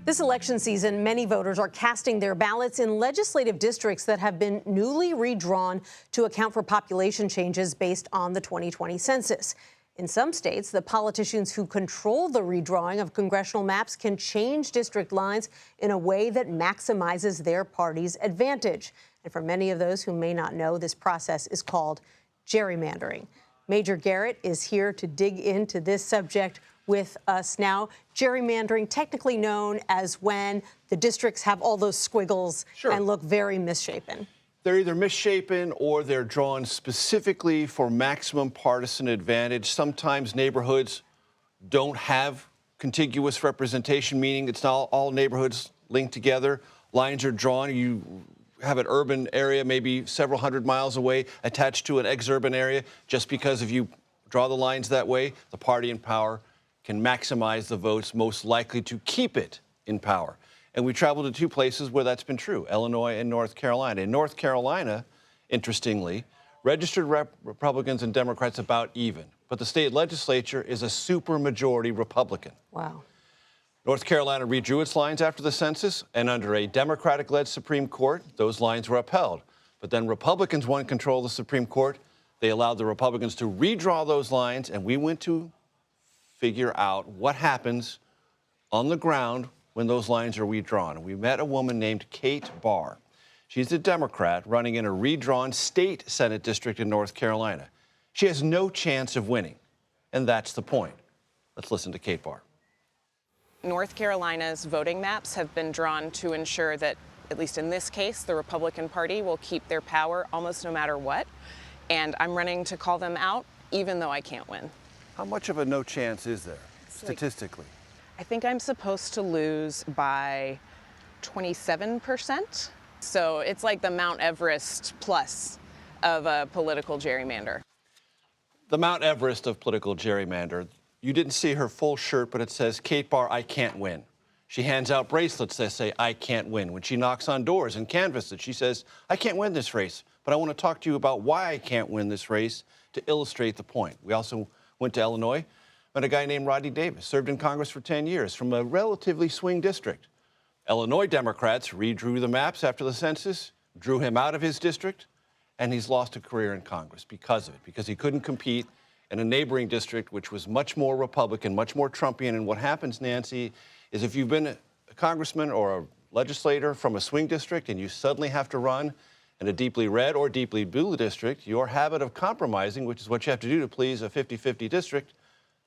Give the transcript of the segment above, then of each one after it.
This election season, many voters are casting their ballots in legislative districts that have been newly redrawn to account for population changes based on the 2020 census. In some states, the politicians who control the redrawing of congressional maps can change district lines in a way that maximizes their party's advantage. And for many of those who may not know, this process is called gerrymandering. Major Garrett is here to dig into this subject with us now. Gerrymandering, technically known as when the districts have all those squiggles and look very misshapen. They're either misshapen or they're drawn specifically for maximum partisan advantage. Sometimes neighborhoods don't have contiguous representation, meaning it's not all neighborhoods linked together. Lines are drawn. You have an urban area maybe several hundred miles away attached to an exurban area. Just because if you draw the lines that way, the party in power can maximize the votes most likely to keep it in power. And we traveled to two places where that's been true, Illinois and North Carolina. In North Carolina, interestingly, registered Republicans and Democrats about even, but the state legislature is a supermajority Republican. Wow. North Carolina redrew its lines after the census, and under a Democratic-led Supreme Court, those lines were upheld. But then Republicans won control of the Supreme Court. They allowed the Republicans to redraw those lines, and we went to figure out what happens on the ground when those lines are redrawn. We met a woman named Kate Barr. She's a Democrat running in a redrawn state Senate district in North Carolina. She has no chance of winning, and that's the point. Let's listen to Kate Barr. North Carolina's voting maps have been drawn to ensure that, at least in this case, the Republican Party will keep their power almost no matter what. And I'm running to call them out, even though I can't win. How much of a no chance is there, statistically? I think I'm supposed to lose by 27%. So it's like the Mount Everest plus of a political gerrymander. The Mount Everest of political gerrymander. You didn't see her full shirt, but it says, Kate Barr, I can't win. She hands out bracelets that say, I can't win. When she knocks on doors and canvasses, she says, I can't win this race, but I want to talk to you about why I can't win this race to illustrate the point. We also went to Illinois, met a guy named Rodney Davis, served in Congress for 10 years from a relatively swing district. Illinois Democrats redrew the maps after the census, drew him out of his district, and he's lost a career in Congress because of it, because he couldn't compete in a neighboring district, which was much more Republican, much more Trumpian. And what happens, Nancy, is if you've been a congressman or a legislator from a swing district and you suddenly have to run in a deeply red or deeply blue district, your habit of compromising, which is what you have to do to please a 50-50 district,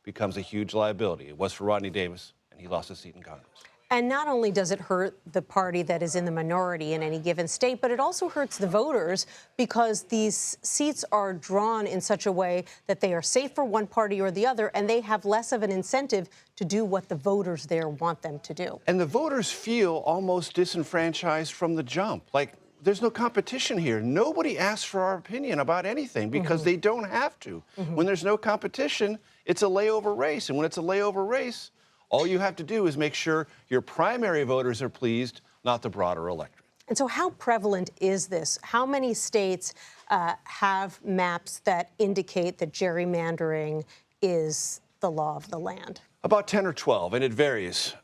becomes a huge liability. It was for Rodney Davis, and he lost his seat in Congress. And not only does it hurt the party that is in the minority in any given state, but it also hurts the voters because these seats are drawn in such a way that they are safe for one party or the other, and they have less of an incentive to do what the voters there want them to do. And the voters feel almost disenfranchised from the jump. Like, there's no competition here. Nobody asks for our opinion about anything because they don't have to. When there's no competition, it's a layover race. And when it's a layover race, all you have to do is make sure your primary voters are pleased, not the broader electorate. And so how prevalent is this? How many states have maps that indicate that gerrymandering is the law of the land? About 10 or 12, and it varies.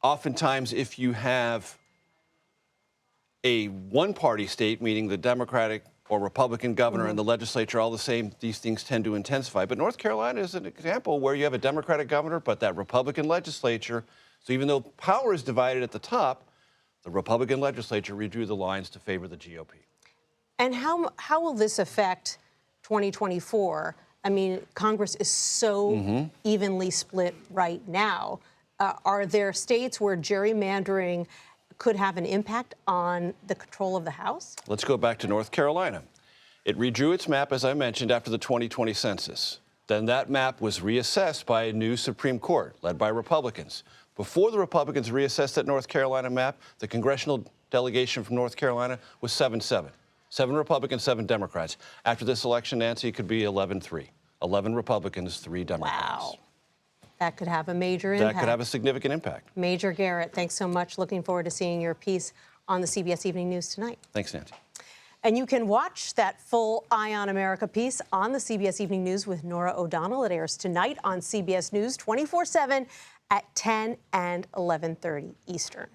Oftentimes, if you have a one-party state, meaning the Democratic or Republican governor and the legislature all the same, these things tend to intensify. But North Carolina is an example where you have a Democratic governor, but that Republican legislature. So even though power is divided at the top, the Republican legislature redrew the lines to favor the GOP. And how will this affect 2024? I mean, Congress is so evenly split right now. Are there states where gerrymandering could have an impact on the control of the House? Let's go back to North Carolina. It redrew its map, as I mentioned, after the 2020 census. Then that map was reassessed by a new Supreme Court, led by Republicans. Before the Republicans reassessed that North Carolina map, the congressional delegation from North Carolina was 7-7. 7 Republicans, 7 Democrats. After this election, Nancy, it could be 11-3. 11 Republicans, 3 Democrats. Wow. That could have a major impact. That could have a significant impact. Major Garrett, thanks so much. Looking forward to seeing your piece on the CBS Evening News tonight. Thanks, Nancy. And you can watch that full Eye on America piece on the CBS Evening News with Norah O'Donnell. It airs tonight on CBS News 24/7 at 10 and 11:30 Eastern.